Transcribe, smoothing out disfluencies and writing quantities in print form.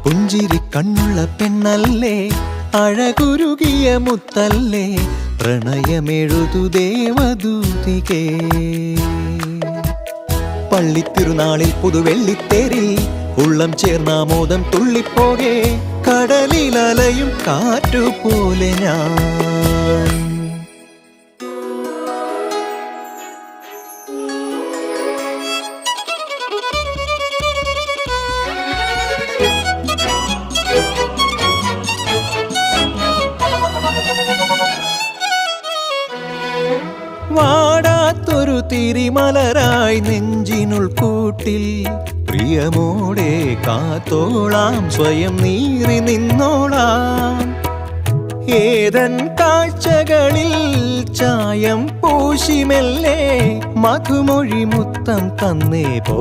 പുഞ്ചിരി കണ്ണുള്ള പെണ്ണല്ലേ, അഴകുരുകിയ മുത്തല്ലേ, പ്രണയമെഴുതു ദേവദൂതികേ. പള്ളിത്തിരുനാളിൽ പുതുവെള്ളിത്തേരിൽ ഉള്ളം ചേർന്നാമോദം തുള്ളിപ്പോകെ, കടലിലലയും കാറ്റുപോലെ ഞാൻ. വാടാത്തൊരു തിരിമലരായി നെഞ്ചിനുൾക്കൂട്ടിൽ പ്രിയമോടെ കാത്തോളാം, സ്വയം നീറി നിന്നോളാം. ഏതൻ കാഴ്ചകളിൽ ചായം പൂശിമെല്ലെ മധുമൊഴി മുത്തം തന്നേ പോ.